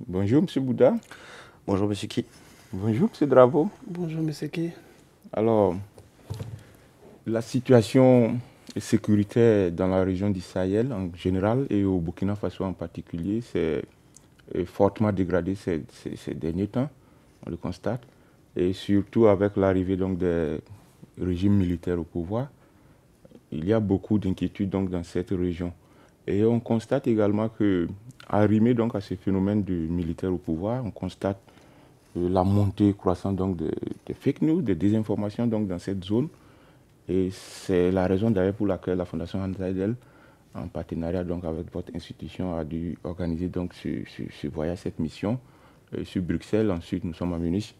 Bonjour, Monsieur Bouddha. Bonjour, Monsieur Ki. Bonjour, Monsieur Dravo. Bonjour, Monsieur Ki. Alors, la situation sécuritaire dans la région du Sahel en général et au Burkina Faso en particulier s'est fortement dégradée ces derniers temps, on le constate. Et surtout avec l'arrivée donc des régimes militaires au pouvoir, il y a beaucoup d'inquiétudes donc dans cette région. Et on constate également que, arrimé donc à ce phénomène de militaire au pouvoir, on constate la montée croissante donc de fake news, de désinformation donc dans cette zone. Et c'est la raison d'ailleurs pour laquelle la Fondation Hans Seidel, en partenariat donc avec votre institution, a dû organiser donc ce voyage, cette mission sur Bruxelles. Ensuite, nous sommes à Munich.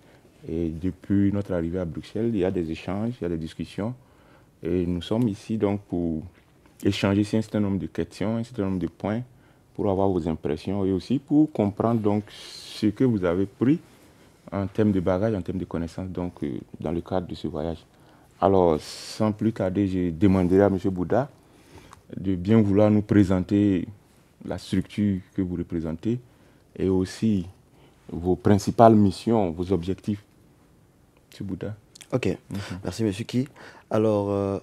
Et depuis notre arrivée à Bruxelles, il y a des échanges, il y a des discussions. Et nous sommes ici donc pour échanger sur un certain nombre de questions, un certain nombre de points, pour avoir vos impressions et aussi pour comprendre donc ce que vous avez pris en termes de bagages, en termes de connaissances, donc dans le cadre de ce voyage. Alors, sans plus tarder, je demanderai à M. Bouddha de bien vouloir nous présenter la structure que vous représentez et aussi vos principales missions, vos objectifs. M. Bouddha. Ok, merci Monsieur Ki. Alors,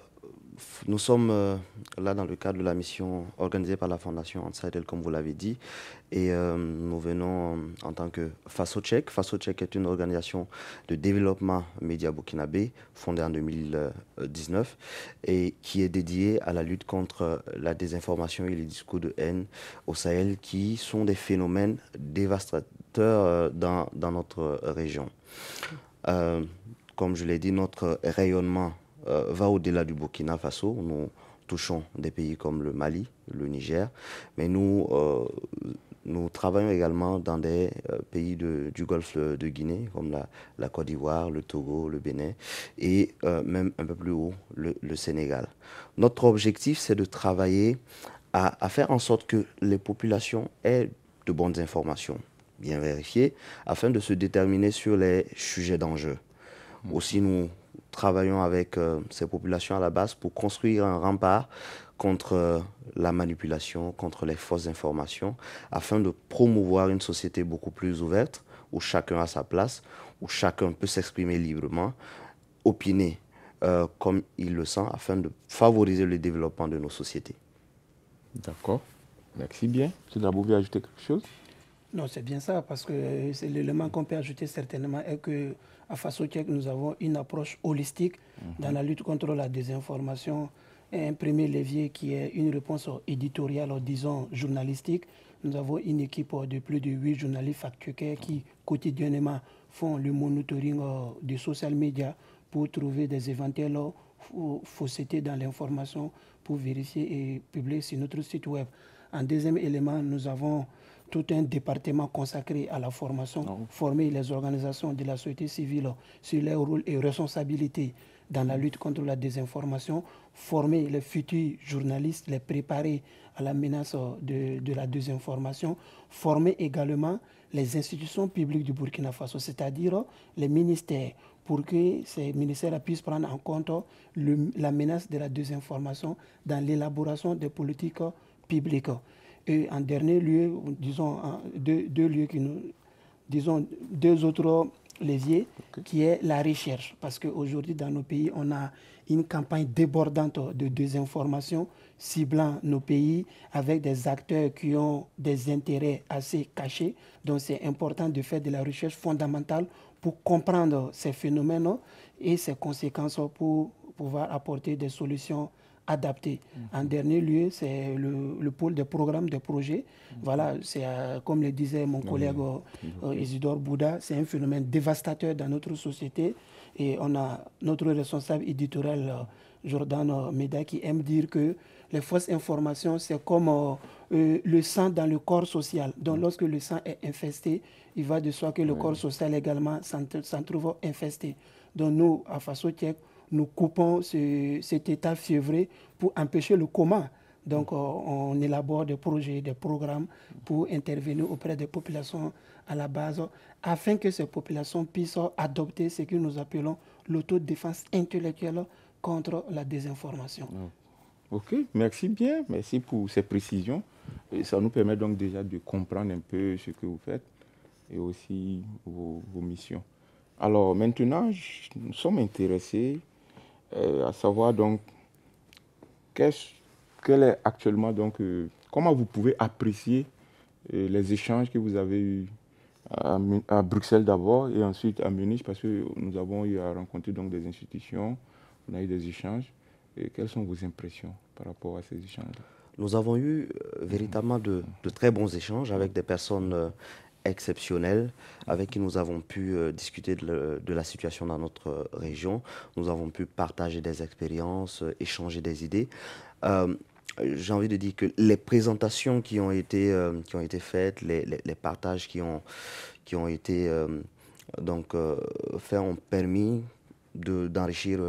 nous sommes là dans le cadre de la mission organisée par la Fondation Hans Seidel, comme vous l'avez dit, et nous venons en tant que FASOCHEC. FASOCHEC est une organisation de développement média burkinabé fondée en 2019 et qui est dédiée à la lutte contre la désinformation et les discours de haine au Sahel, qui sont des phénomènes dévastateurs dans notre région. Comme je l'ai dit, notre rayonnement va au-delà du Burkina Faso. Nous touchons des pays comme le Mali, le Niger, mais nous travaillons également dans des pays du Golfe de Guinée, comme la Côte d'Ivoire, le Togo, le Bénin, et même un peu plus haut, le Sénégal. Notre objectif, c'est de travailler à faire en sorte que les populations aient de bonnes informations, bien vérifiées, afin de se déterminer sur les sujets d'enjeu. Aussi, nous travaillons avec ces populations à la base pour construire un rempart contre la manipulation, contre les fausses informations, afin de promouvoir une société beaucoup plus ouverte, où chacun a sa place, où chacun peut s'exprimer librement, opiner comme il le sent, afin de favoriser le développement de nos sociétés. D'accord. Merci bien. M. Drabo veut ajouter quelque chose? Non, c'est bien ça, parce que c'est l'élément qu'on peut ajouter certainement est que à FASOCHEC, nous avons une approche holistique dans la lutte contre la désinformation. Et un premier levier qui est une réponse éditoriale, disons journalistique. Nous avons une équipe de plus de 8 journalistes fact-checkers qui quotidiennement font le monitoring des social media pour trouver des éventuelles faussetés dans l'information pour vérifier et publier sur notre site web. En deuxième élément, nous avons tout un département consacré à la formation, former les organisations de la société civile sur leurs rôles et responsabilités dans la lutte contre la désinformation, former les futurs journalistes, les préparer à la menace de la désinformation, former également les institutions publiques du Burkina Faso, c'est-à-dire les ministères, pour que ces ministères puissent prendre en compte la menace de la désinformation dans l'élaboration des politiques publiques. Et en dernier lieu, disons deux autres leviers, qui est la recherche. Parce qu'aujourd'hui, dans nos pays, on a une campagne débordante de désinformation ciblant nos pays avec des acteurs qui ont des intérêts assez cachés. Donc c'est important de faire de la recherche fondamentale pour comprendre ces phénomènes et ses conséquences pour pouvoir apporter des solutions adapté. En dernier lieu, c'est le pôle des programmes, des projets. Voilà, c'est comme le disait mon collègue Isidore Bouddha, c'est un phénomène dévastateur dans notre société. Et on a notre responsable éditorial, Jordan Meda, qui aime dire que les fausses informations, c'est comme le sang dans le corps social. Donc lorsque le sang est infesté, il va de soi que le corps social également s'en trouve infesté. Donc nous, à FASOCHEC, nous coupons cet état fiévré pour empêcher le coma. Donc, on élabore des projets, des programmes pour intervenir auprès des populations à la base, afin que ces populations puissent adopter ce que nous appelons l'autodéfense intellectuelle contre la désinformation. Ok, merci bien, merci pour ces précisions. Et ça nous permet donc déjà de comprendre un peu ce que vous faites. et aussi vos missions. Alors maintenant, nous sommes intéressés à savoir donc quel est actuellement donc comment vous pouvez apprécier les échanges que vous avez eus à Bruxelles d'abord et ensuite à Munich, parce que nous avons eu à rencontrer donc des institutions, on a eu des échanges. Et quelles sont vos impressions par rapport à ces échanges? Nous avons eu véritablement de très bons échanges avec des personnes exceptionnelles avec qui nous avons pu discuter de la situation dans notre région. Nous avons pu partager des expériences, échanger des idées. J'ai envie de dire que les présentations qui ont été faites, les partages qui ont été faits ont permis d'enrichir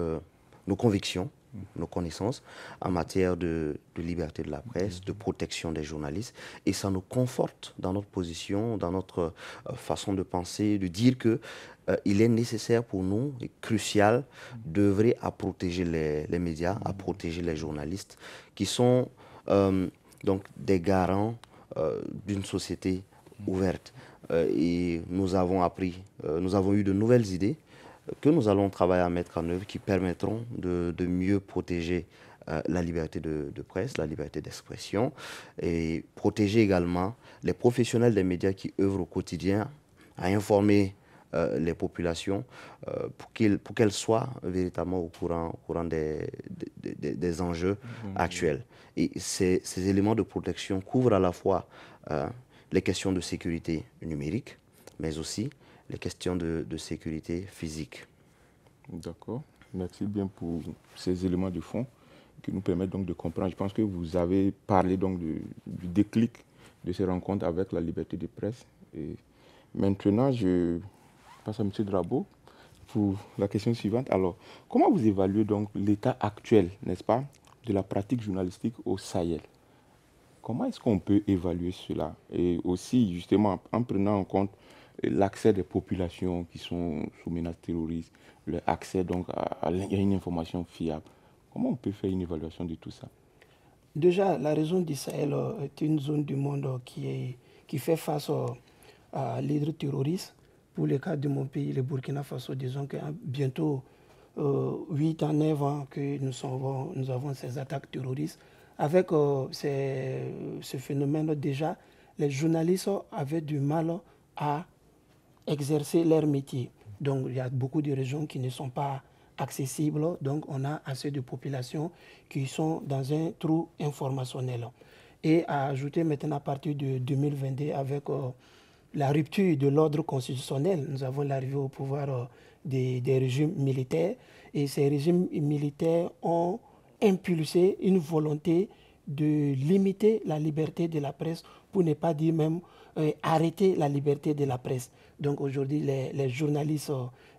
nos convictions, nos connaissances en matière de liberté de la presse, de protection des journalistes. Et ça nous conforte dans notre position, dans notre façon de penser, de dire que il est nécessaire pour nous, et crucial, d'œuvrer à protéger les médias, à protéger les journalistes, qui sont donc des garants d'une société ouverte. Et nous avons eu de nouvelles idées que nous allons travailler à mettre en œuvre qui permettront de mieux protéger la liberté de presse, la liberté d'expression et protéger également les professionnels des médias qui œuvrent au quotidien à informer les populations pour qu'elles soient véritablement au courant des enjeux actuels. Et ces éléments de protection couvrent à la fois les questions de sécurité numérique, mais aussi les questions de sécurité physique. D'accord. Merci bien pour ces éléments de fond qui nous permettent donc de comprendre. Je pense que vous avez parlé donc du déclic de ces rencontres avec la liberté de presse. Et maintenant, je passe à M. Drabo pour la question suivante. Alors, comment vous évaluez donc l'état actuel, n'est-ce pas, de la pratique journalistique au Sahel? Comment est-ce qu'on peut évaluer cela? Et aussi, justement, en prenant en compte l'accès des populations qui sont sous menace terroriste, l'accès donc à une information fiable. Comment on peut faire une évaluation de tout ça? Déjà, la région du Sahel est une zone du monde qui fait face à l'hydre terroriste. Pour le cas de mon pays, le Burkina Faso, disons que bientôt 8 à 9 ans que nous avons ces attaques terroristes. Avec ce phénomène, déjà, les journalistes avaient du mal à exercer leur métier. Donc, il y a beaucoup de régions qui ne sont pas accessibles. Donc, on a assez de populations qui sont dans un trou informationnel. Et à ajouter maintenant à partir de 2022 avec la rupture de l'ordre constitutionnel, nous avons l'arrivée au pouvoir des régimes militaires. Et ces régimes militaires ont impulsé une volonté de limiter la liberté de la presse, pour ne pas dire même arrêter la liberté de la presse. Donc aujourd'hui, les journalistes,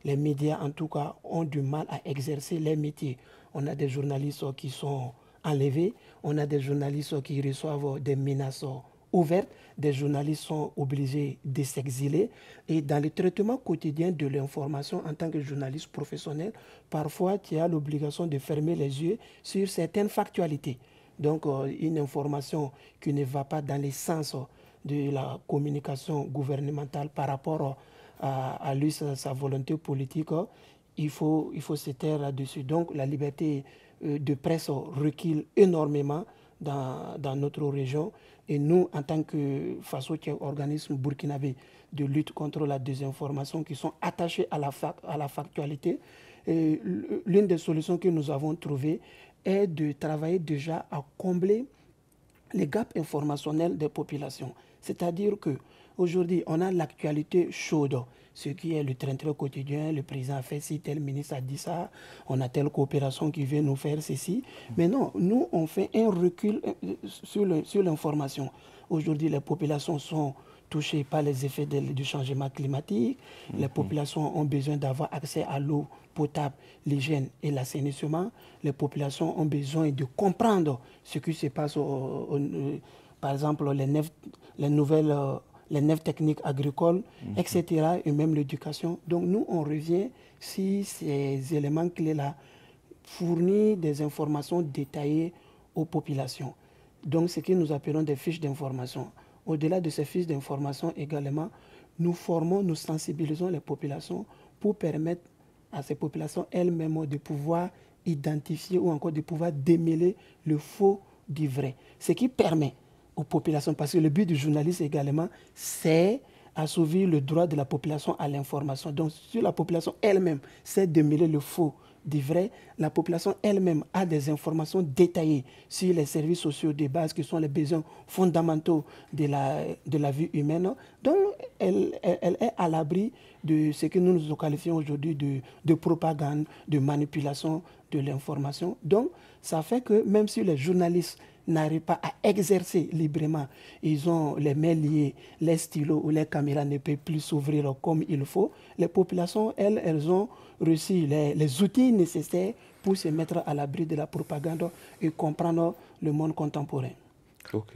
les médias en tout cas, ont du mal à exercer leur métier. On a des journalistes qui sont enlevés, on a des journalistes qui reçoivent des menaces ouvertes, des journalistes sont obligés de s'exiler. Et dans le traitement quotidien de l'information en tant que journaliste professionnel, parfois tu as l'obligation de fermer les yeux sur certaines factualités. Donc une information qui ne va pas dans le sens de la communication gouvernementale par rapport à lui, sa volonté politique, il faut se taire là-dessus. Donc la liberté de presse recule énormément dans notre région. Et nous, en tant que FASO, qui est un organisme burkinabé de lutte contre la désinformation, qui sont attachés à la factualité, l'une des solutions que nous avons trouvées est de travailler déjà à combler les gaps informationnels des populations. C'est-à-dire qu'aujourd'hui, on a l'actualité chaude, ce qui est le train-train quotidien, le président a fait ci, tel ministre a dit ça, on a telle coopération qui vient nous faire ceci. Mais non, nous, on fait un recul sur l'information. Aujourd'hui, les populations sont touchées par les effets du changement climatique. Les populations ont besoin d'avoir accès à l'eau potable, l'hygiène et l'assainissement. Les populations ont besoin de comprendre ce qui se passe, par exemple, les nouvelles techniques agricoles, etc., et même l'éducation. Donc nous, on revient si ces éléments clés-là fournissent des informations détaillées aux populations. Donc ce que nous appelons des fiches d'information. Au-delà de ces fiches d'information également, nous formons, nous sensibilisons les populations pour permettre à ces populations elles-mêmes de pouvoir identifier ou encore de pouvoir démêler le faux du vrai. Ce qui permet aux populations, parce que le but du journaliste également, c'est assouvir le droit de la population à l'information. Donc, si la population elle-même sait démêler le faux du vrai, la population elle-même a des informations détaillées sur les services sociaux de base qui sont les besoins fondamentaux de la vie humaine. Donc, elle est à l'abri de ce que nous qualifions aujourd'hui de propagande, de manipulation de l'information. Donc, ça fait que même si les journalistes n'arrivent pas à exercer librement, ils ont les mains liées, les stylos ou les caméras ne peuvent plus s'ouvrir comme il faut, les populations, elles ont reçu les outils nécessaires pour se mettre à l'abri de la propagande et comprendre le monde contemporain. Ok.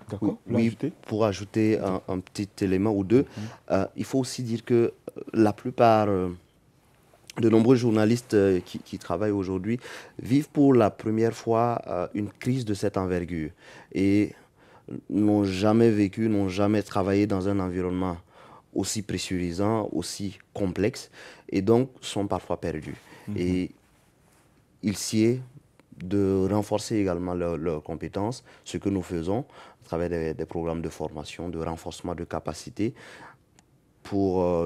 D'accord. Oui, pour ajouter un petit élément ou deux, il faut aussi dire que la plupart de nombreux journalistes qui travaillent aujourd'hui vivent pour la première fois une crise de cette envergure et n'ont jamais vécu, n'ont jamais travaillé dans un environnement aussi pressurisant, aussi complexe, et donc sont parfois perdus. Et il sied de renforcer également leurs compétences, ce que nous faisons à travers des programmes de formation, de renforcement de capacités,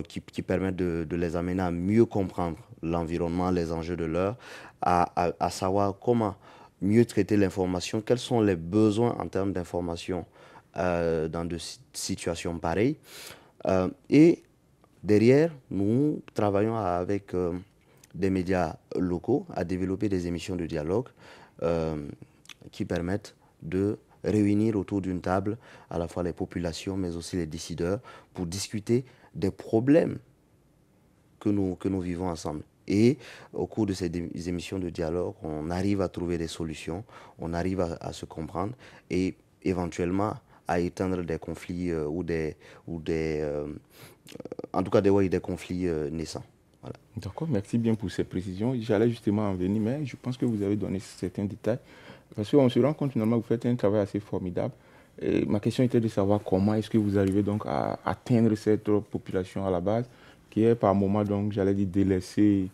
qui permettent de les amener à mieux comprendre l'environnement, les enjeux de l'heure, à savoir comment mieux traiter l'information, quels sont les besoins en termes d'information dans de situations pareilles. Et derrière, nous travaillons avec des médias locaux à développer des émissions de dialogue qui permettent de réunir autour d'une table à la fois les populations mais aussi les décideurs pour discuter des problèmes que nous vivons ensemble. Et au cours de ces émissions de dialogue, on arrive à trouver des solutions, on arrive à se comprendre et éventuellement à éteindre des conflits en tout cas des conflits naissants. Voilà. D'accord, merci bien pour ces précisions. J'allais justement en venir, mais je pense que vous avez donné certains détails. Parce qu'on se rend compte finalement que vous faites un travail assez formidable. Et ma question était de savoir comment est-ce que vous arrivez donc à atteindre cette population à la base, qui est par moment, donc, j'allais dire, délaissée,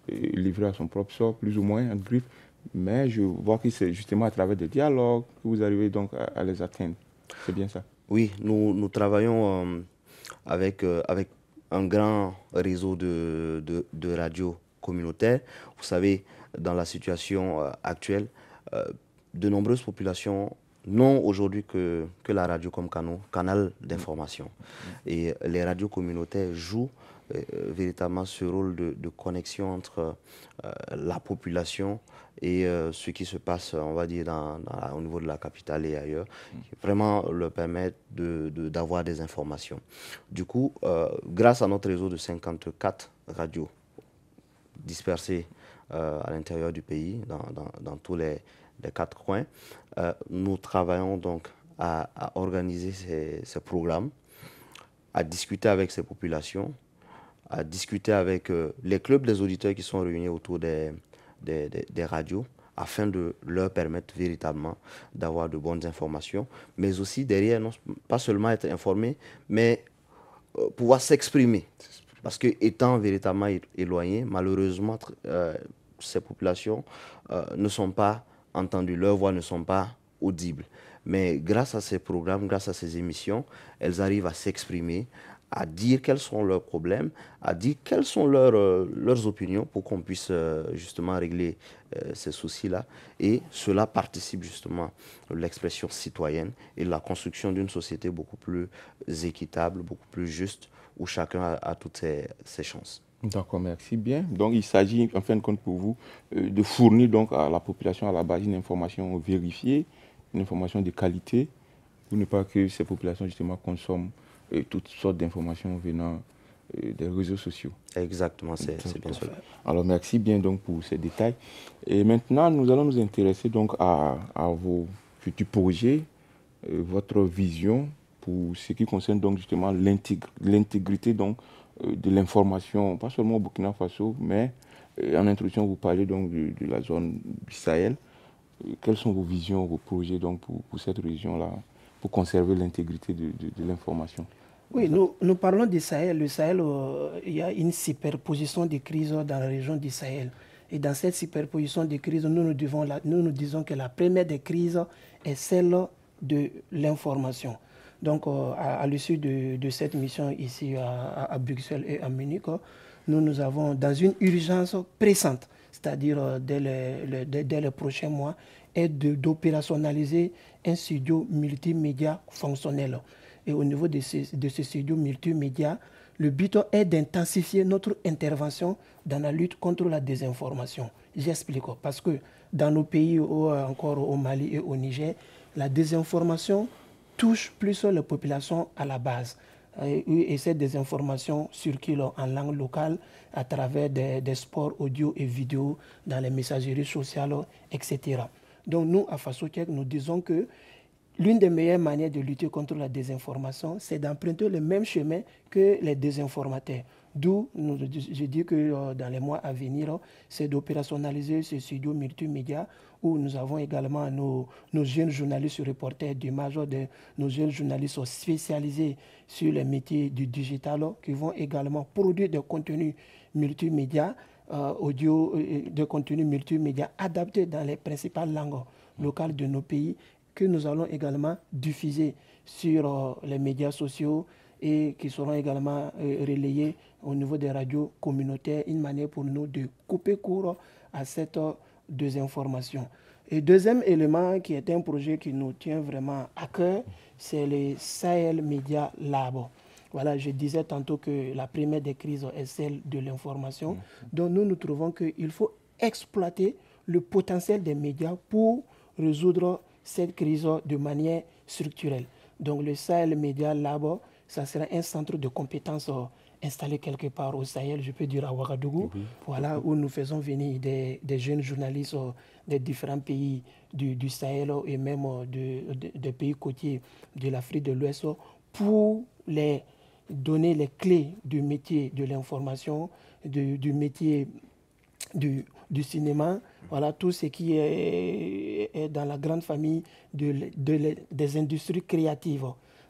livrée à son propre sort, plus ou moins, en griffe. Mais je vois que c'est justement à travers des dialogues que vous arrivez donc à les atteindre. C'est bien ça? Oui, nous travaillons avec un grand réseau de radios communautaires. Vous savez, dans la situation actuelle, de nombreuses populations n'ont aujourd'hui que la radio comme canal d'information. Et les radios communautaires jouent véritablement ce rôle de connexion entre la population et ce qui se passe, on va dire, au niveau de la capitale et ailleurs, qui vraiment leur permettent d'avoir des informations. Du coup, grâce à notre réseau de 54 radios dispersées à l'intérieur du pays, dans tous les 4 coins, nous travaillons donc à organiser ces programmes, à discuter avec ces populations, à discuter avec les clubs des auditeurs qui sont réunis autour des radios, afin de leur permettre véritablement d'avoir de bonnes informations, mais aussi derrière, non pas seulement être informés, mais pouvoir s'exprimer. Parce que étant véritablement éloignés, malheureusement, ces populations ne sont pas entendues, leurs voix ne sont pas audibles. Mais grâce à ces programmes, grâce à ces émissions, elles arrivent à s'exprimer, à dire quels sont leurs problèmes, à dire quelles sont leurs opinions pour qu'on puisse justement régler ces soucis-là. Et cela participe justement de l'expression citoyenne et de la construction d'une société beaucoup plus équitable, beaucoup plus juste, où chacun a toutes ses chances. D'accord, merci bien. Donc, il s'agit, en fin de compte, pour vous, de fournir donc à la population à la base une information vérifiée, une information de qualité, pour ne pas que ces populations, justement, consomment toutes sortes d'informations venant des réseaux sociaux. Exactement, c'est bien sûr. Alors, merci bien donc pour ces détails. Et maintenant, nous allons nous intéresser donc à vos futurs projets, votre vision pour ce qui concerne donc justement l'intégrité donc de l'information, pas seulement au Burkina Faso, mais en introduction, vous parlez donc de la zone du Sahel. Quelles sont vos visions, vos projets donc pour cette région-là, pour conserver l'intégrité de l'information? Oui, nous parlons du Sahel. Le Sahel, il y a une superposition de crises dans la région du Sahel. Et dans cette superposition de crises, nous disons que la première des crises est celle de l'information. Donc, à l'issue de cette mission ici à Bruxelles et à Munich, nous avons, dans une urgence pressante, c'est-à-dire dès les prochains mois, est d'opérationnaliser un studio multimédia fonctionnel. Et au niveau de ce studio multimédia, le but est d'intensifier notre intervention dans la lutte contre la désinformation. J'explique. Parce que dans nos pays, encore au Mali et au Niger, la désinformation touche plus les populations à la base. Et cette désinformation circule en langue locale à travers des sports audio et vidéo dans les messageries sociales, etc. Donc nous, à FASOTEC, nous disons que l'une des meilleures manières de lutter contre la désinformation, c'est d'emprunter le même chemin que les désinformateurs. D'où je dis que dans les mois à venir, c'est d'opérationnaliser ce studio multimédia où nous avons également nos jeunes journalistes reporters d'images, nos jeunes journalistes spécialisés sur les métiers du digital qui vont également produire des contenus multimédia, audio, de contenus multimédia adaptés dans les principales langues locales de nos pays que nous allons également diffuser sur les médias sociaux et qui seront également relayés au niveau des radios communautaires, une manière pour nous de couper court à cette désinformation. Et deuxième élément qui est un projet qui nous tient vraiment à cœur, c'est le Sahel Media Lab. Voilà, je disais tantôt que la première des crises est celle de l'information. Donc nous trouvons qu'il faut exploiter le potentiel des médias pour résoudre cette crise de manière structurelle. Donc le Sahel Media Lab, ça sera un centre de compétences installé quelque part au Sahel, je peux dire à Ouagadougou, voilà, où nous faisons venir des jeunes journalistes des différents pays du Sahel et même des pays côtiers de l'Afrique de l'Ouest pour les donner les clés du métier de l'information, du métier du cinéma, voilà, tout ce qui est dans la grande famille des industries créatives.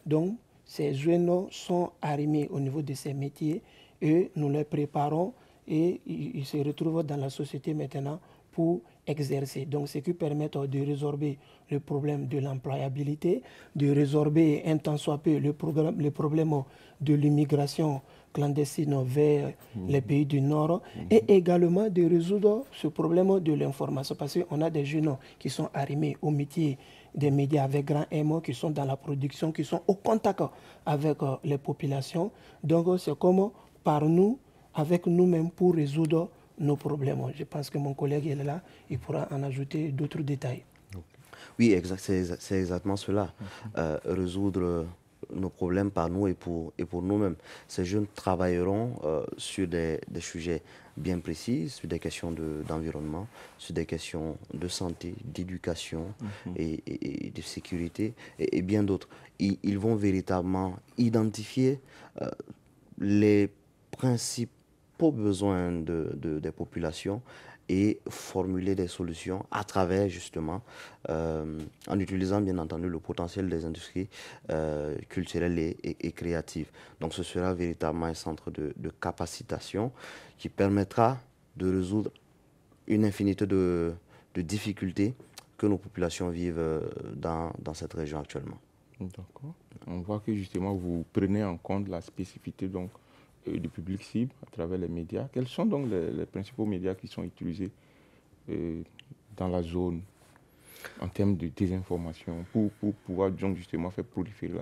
Donc, ces jeunes sont arrimés au niveau de ces métiers et nous les préparons et ils se retrouvent dans la société maintenant pour exercer. Donc, ce qui permet de résorber le problème de l'employabilité, de résorber un tant soit peu le problème de l'immigration clandestine vers les pays du Nord et également de résoudre ce problème de l'information parce qu'on a des jeunes qui sont arrimés au métier des médias avec grand M, qui sont dans la production, qui sont au contact avec les populations. Donc c'est comme par nous, avec nous-mêmes pour résoudre nos problèmes. Je pense que mon collègue est là, il pourra en ajouter d'autres détails. Oui, c'est exactement cela. Résoudre nos problèmes par nous et pour nous-mêmes. Ces jeunes travailleront sur des sujets bien précis, sur des questions d'environnement, sur des questions de santé, d'éducation et de sécurité et bien d'autres. Ils vont véritablement identifier les principaux besoins des populations et formuler des solutions à travers justement, en utilisant bien entendu le potentiel des industries culturelles et créatives. Donc ce sera véritablement un centre de capacitation qui permettra de résoudre une infinité de difficultés que nos populations vivent dans cette région actuellement. D'accord. On voit que justement vous prenez en compte la spécificité donc, du public cible à travers les médias. Quels sont donc les principaux médias qui sont utilisés dans la zone en termes de désinformation pour pouvoir donc justement faire proliférer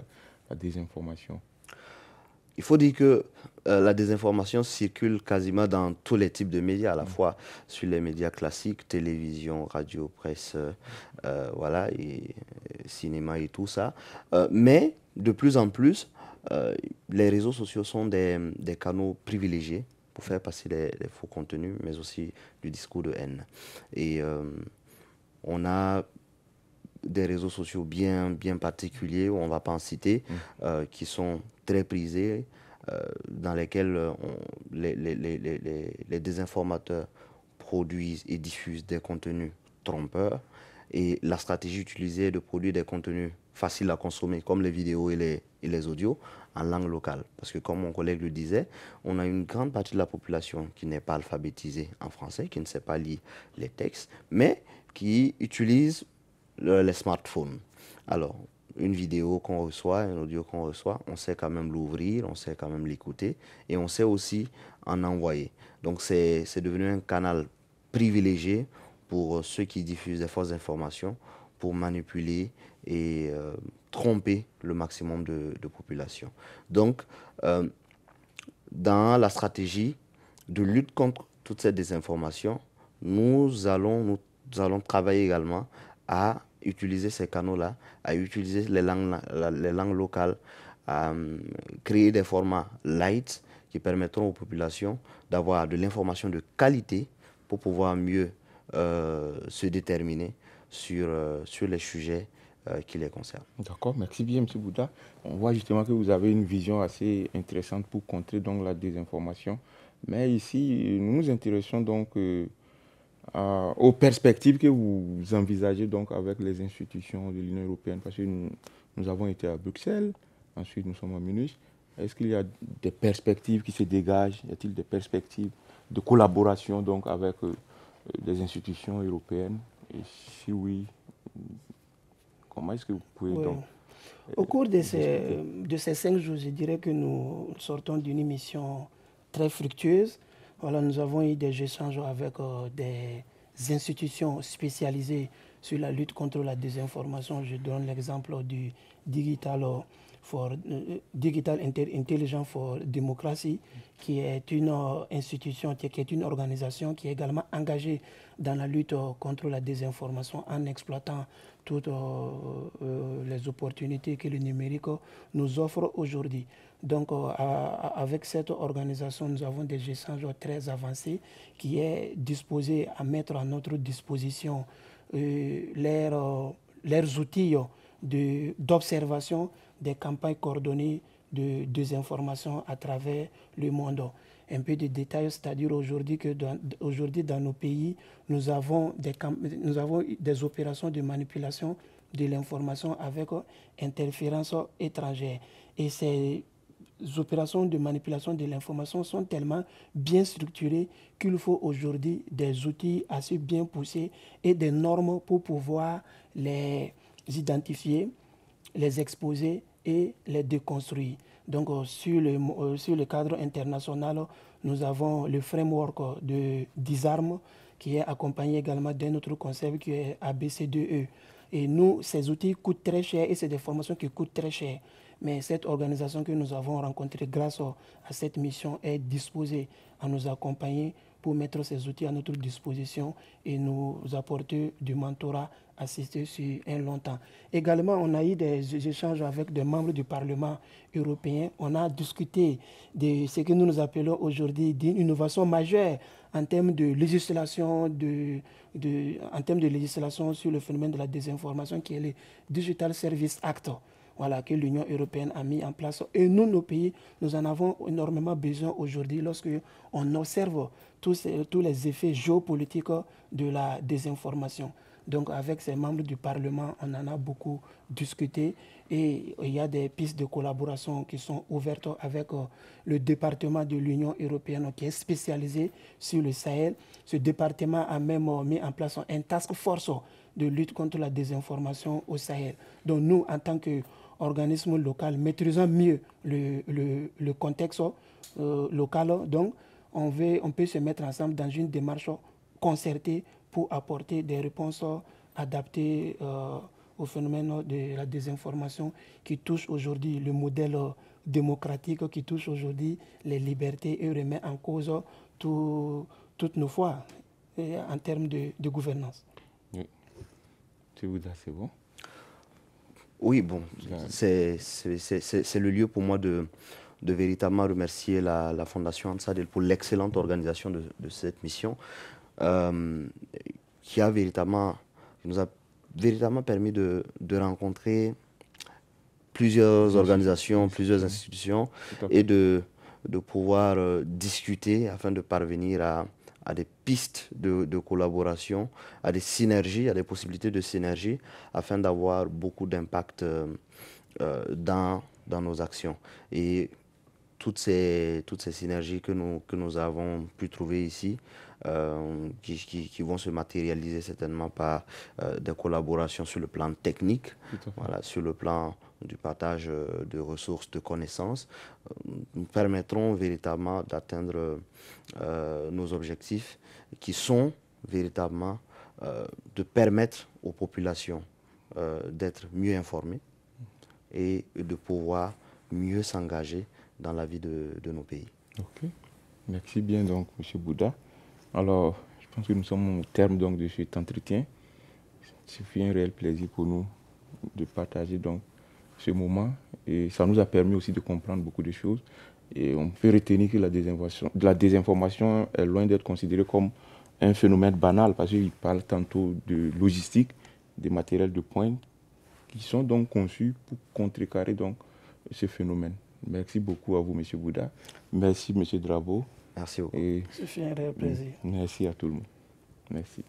la désinformation? Il faut dire que la désinformation circule quasiment dans tous les types de médias, à la fois sur les médias classiques, télévision, radio, presse, voilà, et cinéma et tout ça. Mais de plus en plus, les réseaux sociaux sont des canaux privilégiés pour faire passer les faux contenus, mais aussi du discours de haine. Et on a des réseaux sociaux bien particuliers, on ne va pas en citer, qui sont très prisés, dans lesquels les désinformateurs produisent et diffusent des contenus trompeurs Et la stratégie utilisée est de produire des contenus faciles à consommer, comme les vidéos et les audios, en langue locale. Parce que comme mon collègue le disait, on a une grande partie de la population qui n'est pas alphabétisée en français, qui ne sait pas lire les textes, mais qui utilise les smartphones. Alors, une vidéo qu'on reçoit, un audio qu'on reçoit, on sait quand même l'ouvrir, on sait quand même l'écouter et on sait aussi en envoyer. Donc, c'est devenu un canal privilégié pour ceux qui diffusent des fausses informations, pour manipuler et tromper le maximum de population. Donc, dans la stratégie de lutte contre toute cette désinformation, nous allons travailler également à utiliser ces canaux-là, à utiliser les langues locales, à créer des formats light qui permettront aux populations d'avoir de l'information de qualité pour pouvoir mieux se déterminer sur les sujets qui les concernent. D'accord, merci bien, M. Bouddha. On voit justement que vous avez une vision assez intéressante pour contrer donc la désinformation. Mais ici, nous nous intéressons donc aux perspectives que vous envisagez donc avec les institutions de l'Union européenne, parce que nous avons été à Bruxelles, ensuite nous sommes à Munich. Est-ce qu'il y a des perspectives qui se dégagent? Y a-t-il des perspectives de collaboration donc avec des institutions européennes? Et si oui, comment est-ce que vous pouvez donc... Au cours de ces 5 jours, je dirais que nous sortons d'une mission très fructueuse. Voilà, nous avons eu des échanges avec des institutions spécialisées sur la lutte contre la désinformation. Je donne l'exemple du Digital Intelligence for Democracy, qui est une institution, qui est une organisation qui est également engagée dans la lutte contre la désinformation en exploitant toutes les opportunités que le numérique nous offre aujourd'hui. Donc, avec cette organisation, nous avons des échanges très avancés qui est disposé à mettre à notre disposition leurs outils d'observation des campagnes coordonnées de désinformation à travers le monde. Un peu de détails, c'est-à-dire aujourd'hui que dans nos pays, nous avons des opérations de manipulation de l'information avec interférences étrangères. Et ces opérations de manipulation de l'information sont tellement bien structurées qu'il faut aujourd'hui des outils assez bien poussés et des normes pour pouvoir les identifier, les exposer et les déconstruire. Donc, sur le cadre international, nous avons le framework de Disarm qui est accompagné également d'un autre concept qui est ABCDE. Et nous, ces outils coûtent très cher et c'est des formations qui coûtent très cher. Mais cette organisation que nous avons rencontrée grâce à cette mission est disposée à nous accompagner pour mettre ces outils à notre disposition et nous apporter du mentorat assisté sur un long temps. Également, on a eu des échanges avec des membres du Parlement européen. On a discuté de ce que nous appelons aujourd'hui d'une innovation majeure en termes de législation, en termes de législation sur le phénomène de la désinformation, qui est le Digital Service Act. Voilà, que l'Union européenne a mis en place. Et nous, nos pays, nous en avons énormément besoin aujourd'hui lorsque on observe tous les effets géopolitiques de la désinformation. Donc, avec ces membres du Parlement, on en a beaucoup discuté et il y a des pistes de collaboration qui sont ouvertes avec le département de l'Union européenne qui est spécialisé sur le Sahel. Ce département a même mis en place un task force de lutte contre la désinformation au Sahel. Donc, nous, en tant qu'organisme local, maîtrisant mieux le contexte local, donc on peut se mettre ensemble dans une démarche concertée pour apporter des réponses adaptées au phénomène de la désinformation qui touche aujourd'hui le modèle démocratique, qui touche aujourd'hui les libertés et remet en cause toutes nos foi en termes de gouvernance. Oui. C'est bon. Oui, bon, c'est le lieu pour moi de véritablement remercier la Fondation Ansadel pour l'excellente organisation de cette mission qui nous a véritablement permis de rencontrer plusieurs organisations, plusieurs institutions et de pouvoir discuter afin de parvenir à à des pistes de collaboration, à des synergies, à des possibilités de synergie, afin d'avoir beaucoup d'impact dans nos actions. Et toutes ces synergies que nous avons pu trouver ici, qui vont se matérialiser certainement par des collaborations sur le plan technique, voilà, sur le plan du partage de ressources, de connaissances, nous permettront véritablement d'atteindre nos objectifs qui sont véritablement de permettre aux populations d'être mieux informées et de pouvoir mieux s'engager dans la vie de nos pays. Ok, merci bien donc M. Bouda. Alors, je pense que nous sommes au terme donc de cet entretien. Ce fut un réel plaisir pour nous de partager donc ce moment et ça nous a permis aussi de comprendre beaucoup de choses. Et on peut retenir que la désinformation est loin d'être considérée comme un phénomène banal parce qu'il parle tantôt de logistique, des matériels de pointe qui sont donc conçus pour contrecarrer donc ce phénomène. Merci beaucoup à vous, M. Bouda. Merci, M. Drabo. Merci beaucoup. Ce fut un réel plaisir. Merci à tout le monde. Merci.